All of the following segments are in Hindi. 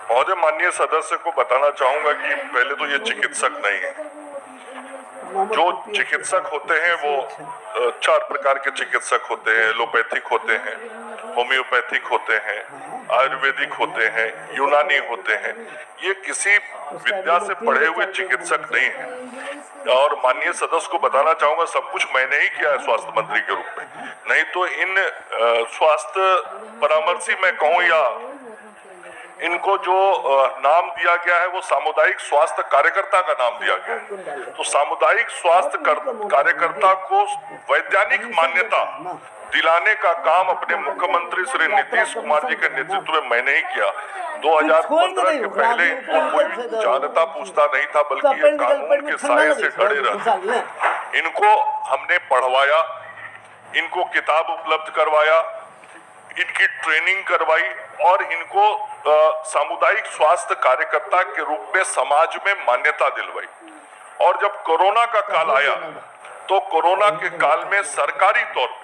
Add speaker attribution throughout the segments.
Speaker 1: महोदय, माननीय सदस्य को बताना चाहूंगा कि पहले तो ये चिकित्सक नहीं है। जो चिकित्सक होते हैं वो 4 प्रकार के चिकित्सक होते हैं। एलोपैथिक होते हैं, होम्योपैथिक होते हैं, आयुर्वेदिक होते हैं, यूनानी होते हैं। ये किसी विद्या से पढ़े हुए चिकित्सक नहीं है। और माननीय सदस्य को बताना चाहूंगा, सब कुछ मैंने ही किया है स्वास्थ्य मंत्री के रूप में। नहीं तो इन स्वास्थ्य परामर्शी मैं कहूँ या इनको जो नाम दिया गया है वो सामुदायिक स्वास्थ्य कार्यकर्ता का नाम दिया गया है। तो सामुदायिक स्वास्थ्य कार्यकर्ता को वैज्ञानिक मान्यता दिलाने का काम अपने मुख्यमंत्री श्री नीतीश कुमार जी के नेतृत्व में मैंने ही किया। 2015 के पहले इनको कोई जानता पूछता नहीं था, बल्कि ये कानून के साए से डरे रहे। इनको हमने पढ़वाया, इनको किताब उपलब्ध करवाया, इनकी ट्रेनिंग करवाई और इनको सामुदायिक स्वास्थ्य कार्यकर्ता के रूप में समाज में मान्यता दिलवाई। और जब कोरोना का काल आया तो कोरोना के काल में सरकारी तौर पे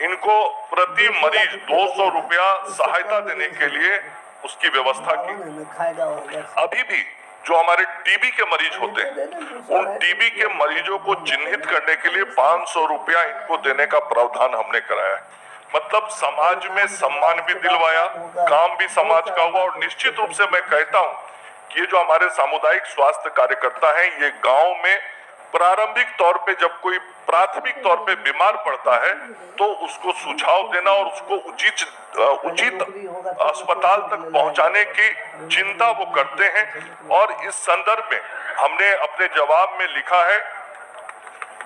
Speaker 1: इनको प्रति मरीज 200 रुपया सहायता देने के लिए उसकी व्यवस्था की। अभी भी जो हमारे टीबी के मरीज होते हैं, उन टीबी के मरीजों को चिन्हित करने के लिए 500 रुपया इनको देने का प्रावधान हमने कराया है। मतलब समाज में सम्मान भी दिलवाया, काम भी समाज का हुआ। और निश्चित रूप से मैं कहता हूं कि ये जो हमारे सामुदायिक स्वास्थ्य कार्यकर्ता हैं, ये गांव में प्रारंभिक तौर पे जब कोई प्राथमिक तौर पे बीमार पड़ता है तो उसको सुझाव देना और उसको उचित अस्पताल तक पहुंचाने की चिंता वो करते हैं। और इस संदर्भ में हमने अपने जवाब में लिखा है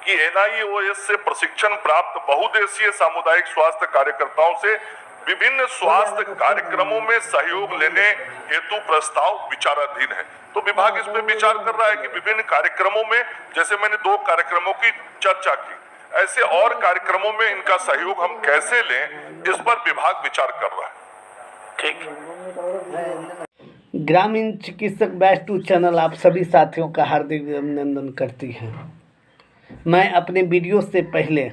Speaker 1: कि NIOS से प्रशिक्षण प्राप्त बहुउद्देशीय सामुदायिक स्वास्थ्य कार्यकर्ताओं से विभिन्न स्वास्थ्य कार्यक्रमों में सहयोग लेने हेतु प्रस्ताव विचाराधीन है। तो विभाग इस पे विचार कर रहा है कि विभिन्न कार्यक्रमों में, जैसे मैंने 2 कार्यक्रमों की चर्चा की, ऐसे और कार्यक्रमों में इनका सहयोग हम कैसे लें, इस पर विभाग विचार कर रहा है।
Speaker 2: ठीक। ग्रामीण चिकित्सक बैच 2 चैनल आप सभी साथियों का हार्दिक अभिनंदन करती है। मैं अपने वीडियो से पहले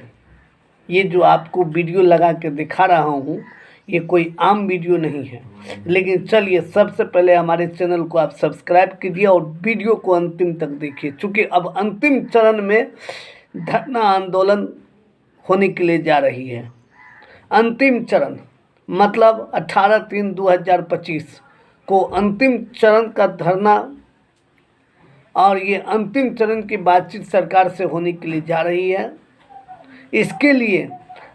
Speaker 2: ये जो आपको वीडियो लगा के दिखा रहा हूँ, ये कोई आम वीडियो नहीं है। लेकिन चलिए, सबसे पहले हमारे चैनल को आप सब्सक्राइब कीजिए और वीडियो को अंतिम तक देखिए, क्योंकि अब अंतिम चरण में धरना आंदोलन होने के लिए जा रही है। अंतिम चरण मतलब 18/3/2025 को अंतिम चरण का धरना, और ये अंतिम चरण की बातचीत सरकार से होने के लिए जा रही है। इसके लिए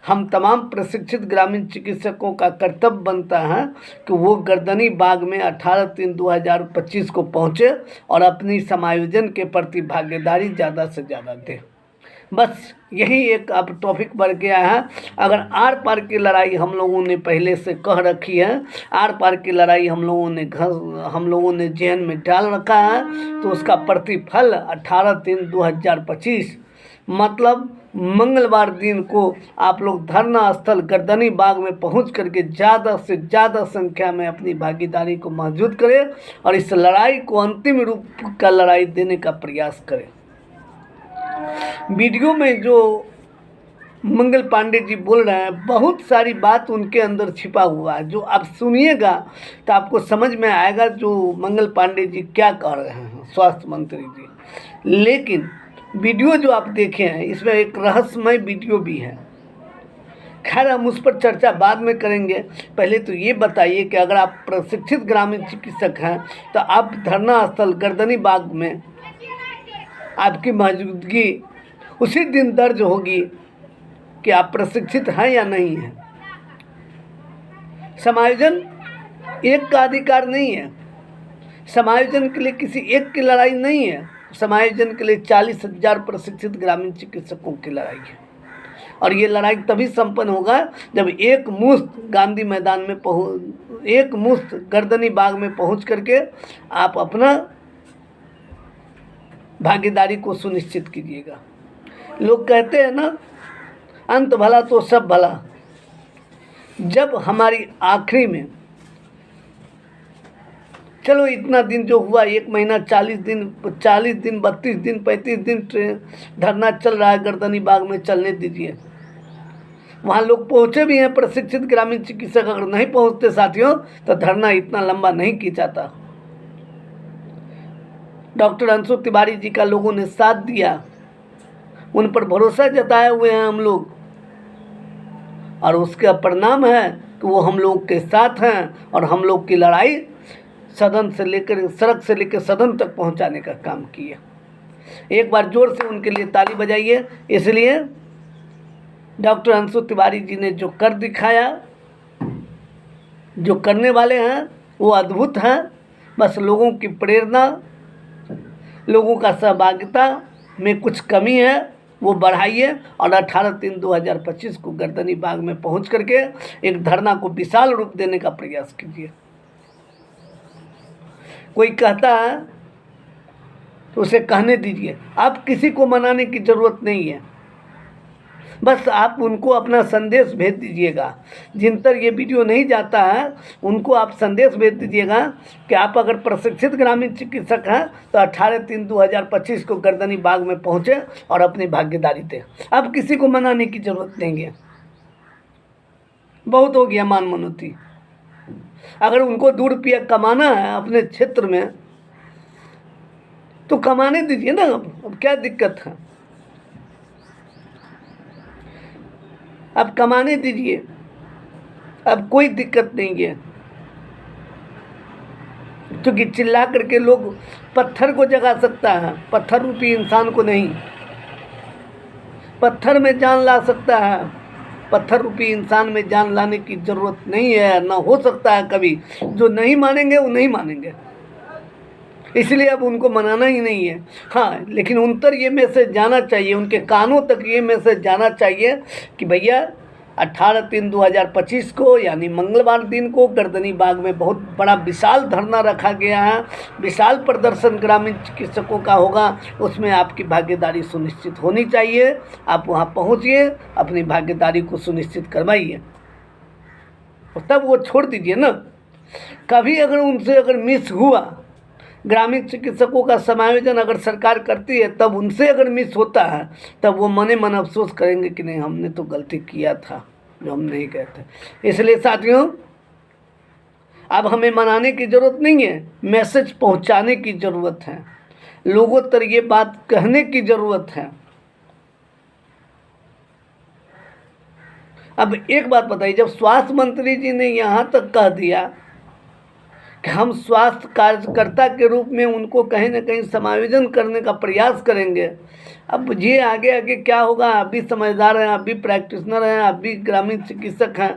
Speaker 2: हम तमाम प्रशिक्षित ग्रामीण चिकित्सकों का कर्तव्य बनता है कि वो गर्दनी बाग में 18/3/2025 को पहुँचे और अपनी समायोजन के प्रति भागीदारी ज़्यादा से ज़्यादा दें। बस यही एक अब टॉपिक बढ़ गया है। अगर आर पार की लड़ाई हम लोगों ने पहले से कह रखी है, आर पार की लड़ाई हम लोगों ने जेहन में डाल रखा है, तो उसका प्रतिफल 18/3/2025 मतलब मंगलवार दिन को आप लोग धरना स्थल गर्दनी बाग में पहुंच करके ज़्यादा से ज़्यादा संख्या में अपनी भागीदारी को मौजूद करें और इस लड़ाई को अंतिम रूप का लड़ाई देने का प्रयास करें। वीडियो में जो मंगल पांडे जी बोल रहे हैं, बहुत सारी बात उनके अंदर छिपा हुआ है, जो आप सुनिएगा तो आपको समझ में आएगा जो मंगल पांडे जी क्या कह रहे हैं, स्वास्थ्य मंत्री जी। लेकिन वीडियो जो आप देखे हैं, इसमें एक रहस्यमय वीडियो भी है। खैर, हम उस पर चर्चा बाद में करेंगे। पहले तो ये बताइए कि अगर आप प्रशिक्षित ग्रामीण चिकित्सक हैं तो आप धरना स्थल गर्दनी बाग में आपकी मौजूदगी उसी दिन दर्ज होगी कि आप प्रशिक्षित हैं या नहीं हैं। समायोजन एक का अधिकार नहीं है। समायोजन के लिए किसी एक की लड़ाई नहीं है। समायोजन के लिए 40,000 प्रशिक्षित ग्रामीण चिकित्सकों की लड़ाई है। और ये लड़ाई तभी संपन्न होगा जब एक मुश्त गांधी मैदान में एक मुश्त गर्दनी बाग में पहुंच करके आप अपना भागीदारी को सुनिश्चित कीजिएगा। लोग कहते हैं ना, अंत भला तो सब भला। जब हमारी आखिरी में, चलो इतना दिन जो हुआ, 1 महीना 40 दिन 32 दिन 35 दिन धरना चल रहा है, गर्दनी बाग में चलने दीजिए। वहाँ लोग पहुँचे भी हैं, प्रशिक्षित ग्रामीण चिकित्सक अगर नहीं पहुँचते साथियों तो धरना इतना लंबा नहीं खींचाता। डॉक्टर अंशु तिवारी जी का लोगों ने साथ दिया, उन पर भरोसा जताए हुए हैं हम लोग, और उसका परिणाम है कि वो हम लोग के साथ हैं और हम लोग की लड़ाई सदन से लेकर सड़क से लेकर सदन तक पहुंचाने का काम किया। एक बार जोर से उनके लिए ताली बजाइए। इसलिए डॉक्टर अंशु तिवारी जी ने जो कर दिखाया, जो करने वाले हैं वो अद्भुत हैं। बस लोगों की प्रेरणा, लोगों का सहभागिता में कुछ कमी है वो बढ़ाइए और 18/3/2025 को गर्दनी बाग में पहुंच करके एक धरना को विशाल रूप देने का प्रयास कीजिए। कोई कहता है तो उसे कहने दीजिए, आप किसी को मनाने की ज़रूरत नहीं है, बस आप उनको अपना संदेश भेज दीजिएगा। जिन तक ये वीडियो नहीं जाता है उनको आप संदेश भेज दीजिएगा कि आप अगर प्रशिक्षित ग्रामीण चिकित्सक हैं तो 18/3/2025 को गर्दनी बाग में पहुँचे और अपनी भागीदारी दें। अब किसी को मनाने की ज़रूरत नहीं है, बहुत हो गया मान मनौती। अगर उनको 2 रुपया कमाना है अपने क्षेत्र में तो कमाने दीजिए ना, अब क्या दिक्कत है, अब कमाने दीजिए, अब कोई दिक्कत नहीं है। क्योंकि चिल्ला करके लोग पत्थर को जगा सकता है, पत्थर रूपी इंसान को नहीं। पत्थर में जान ला सकता है, पत्थर रूपी इंसान में जान लाने की ज़रूरत नहीं है, ना हो सकता है कभी। जो नहीं मानेंगे वो नहीं मानेंगे, इसलिए अब उनको मनाना ही नहीं है। हाँ, लेकिन उन तक ये मैसेज जाना चाहिए, उनके कानों तक ये मैसेज जाना चाहिए कि भैया 18/3/2025 को यानी मंगलवार दिन को गर्दनी बाग में बहुत बड़ा विशाल धरना रखा गया है। विशाल प्रदर्शन ग्रामीण चिकित्सकों का होगा, उसमें आपकी भागीदारी सुनिश्चित होनी चाहिए। आप वहाँ पहुँचिए, अपनी भागीदारी को सुनिश्चित करवाइए और तब वो छोड़ दीजिए ना। कभी अगर उनसे अगर मिस हुआ, ग्रामीण चिकित्सकों का समायोजन अगर सरकार करती है तब उनसे अगर मिस होता है तब वो मने मन अफसोस करेंगे कि नहीं हमने तो गलती किया था जो हम नहीं कहते। इसलिए साथियों अब हमें मनाने की ज़रूरत नहीं है, मैसेज पहुंचाने की ज़रूरत है, लोगों तक ये बात कहने की ज़रूरत है। अब एक बात बताइए, जब स्वास्थ्य मंत्री जी ने यहाँ तक कह दिया कि हम स्वास्थ्य कार्यकर्ता के रूप में उनको कहीं ना कहीं समायोजन करने का प्रयास करेंगे, अब ये आगे आगे क्या होगा। आप भी समझदार हैं, आप भी प्रैक्टिशनर हैं, आप भी ग्रामीण चिकित्सक हैं,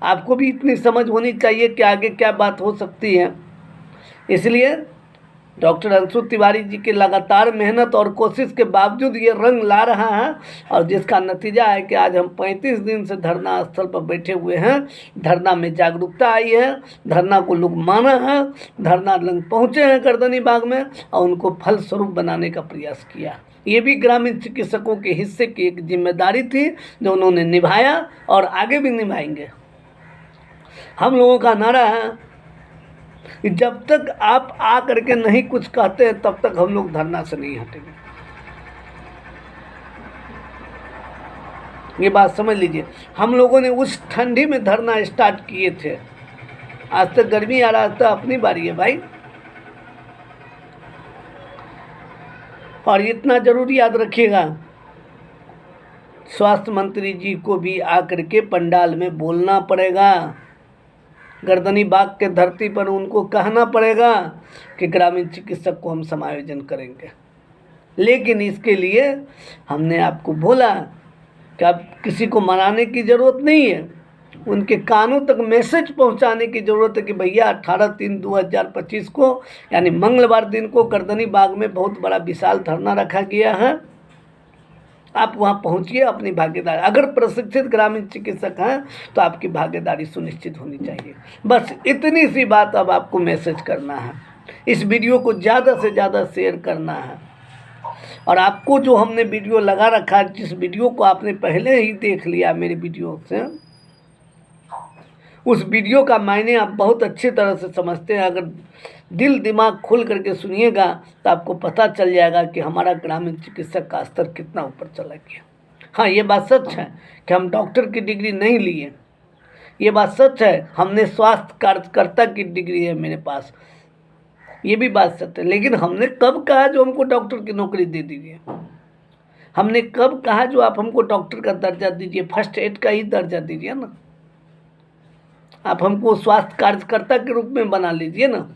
Speaker 2: आपको भी इतनी समझ होनी चाहिए कि आगे क्या बात हो सकती है। इसलिए डॉक्टर अंशु तिवारी जी की लगातार मेहनत और कोशिश के बावजूद ये रंग ला रहा है, और जिसका नतीजा है कि आज हम 35 दिन से धरना स्थल पर बैठे हुए हैं। धरना में जागरूकता आई है, धरना को लोग माना है, धरना लंग पहुँचे हैं गर्दनी बाग में और उनको फलस्वरूप बनाने का प्रयास किया। ये भी ग्रामीण चिकित्सकों के हिस्से की एक जिम्मेदारी थी जो उन्होंने निभाया और आगे भी निभाएंगे। हम लोगों का नारा है कि जब तक आप आ करके नहीं कुछ कहते हैं तब तक हम लोग धरना से नहीं हटेंगे। ये बात समझ लीजिए। हम लोगों ने उस ठंडी में धरना स्टार्ट किए थे, आज तक गर्मी आ रहा था, अपनी बारी है भाई। और इतना जरूर याद रखिएगा, स्वास्थ्य मंत्री जी को भी आकर के पंडाल में बोलना पड़ेगा, गर्दनी बाग के धरती पर उनको कहना पड़ेगा कि ग्रामीण चिकित्सक को हम समायोजन करेंगे। लेकिन इसके लिए हमने आपको बोला कि अब किसी को मनाने की ज़रूरत नहीं है, उनके कानों तक मैसेज पहुंचाने की ज़रूरत है कि भैया 18/3/2025 को यानी मंगलवार दिन को गर्दनी बाग में बहुत बड़ा विशाल धरना रखा गया है। आप वहाँ पहुँचिए, अपनी भागीदारी, अगर प्रशिक्षित ग्रामीण चिकित्सक हैं तो आपकी भागीदारी सुनिश्चित होनी चाहिए। बस इतनी सी बात अब आपको मैसेज करना है। इस वीडियो को ज़्यादा से ज़्यादा शेयर करना है, और आपको जो हमने वीडियो लगा रखा है, जिस वीडियो को आपने पहले ही देख लिया मेरे वीडियो से, उस वीडियो का मायने आप बहुत अच्छी तरह से समझते हैं। अगर दिल दिमाग खोल करके सुनिएगा तो आपको पता चल जाएगा कि हमारा ग्रामीण चिकित्सक का स्तर कितना ऊपर चला गया। हाँ, ये बात सच है कि हम डॉक्टर की डिग्री नहीं लिए। ये बात सच है, हमने स्वास्थ्य कार्यकर्ता की डिग्री है मेरे पास, ये भी बात सच है। लेकिन हमने कब कहा जो हमको डॉक्टर की नौकरी दे दीजिए? हमने कब कहा जो आप हमको डॉक्टर का दर्जा दीजिए? फर्स्ट एड का ही दर्जा दीजिए ना, आप हमको स्वास्थ्य कार्यकर्ता के रूप में बना लीजिए ना।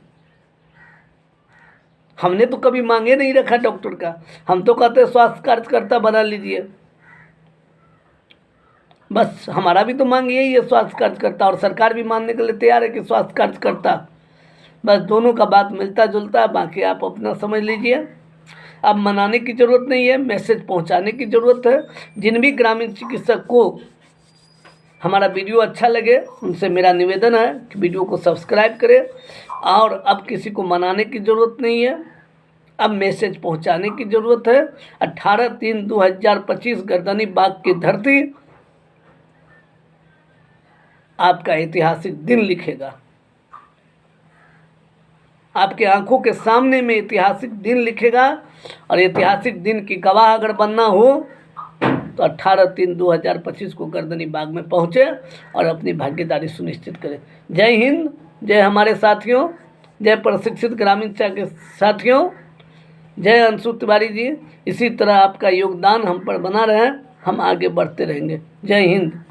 Speaker 2: हमने तो कभी मांगे नहीं रखा डॉक्टर का, हम तो कहते हैं स्वास्थ्य कार्यकर्ता बना लीजिए। बस हमारा भी तो मांग यही है, स्वास्थ्य कार्यकर्ता, और सरकार भी मानने के लिए तैयार है कि स्वास्थ्य कार्यकर्ता। बस दोनों का बात मिलता जुलता है, बाकी आप अपना समझ लीजिए। अब मनाने की ज़रूरत नहीं है, मैसेज पहुंचाने की ज़रूरत है। जिन भी ग्रामीण चिकित्सक को हमारा वीडियो अच्छा लगे उनसे मेरा निवेदन है कि वीडियो को सब्सक्राइब करें। और अब किसी को मनाने की ज़रूरत नहीं है, अब मैसेज पहुंचाने की ज़रूरत है। 18/3/2025 गर्दनी बाग की धरती आपका ऐतिहासिक दिन लिखेगा। आपके आंखों के सामने में ऐतिहासिक दिन लिखेगा। और ऐतिहासिक दिन की गवाह अगर बनना हो तो 18/3/2025 को गर्दनी बाग में पहुँचे और अपनी भागीदारी सुनिश्चित करें। जय हिंद, जय हमारे साथियों, जय प्रशिक्षित ग्रामीण के साथियों, जय अंशु तिवारी जी। इसी तरह आपका योगदान हम पर बना रहे, हम आगे बढ़ते रहेंगे। जय हिंद।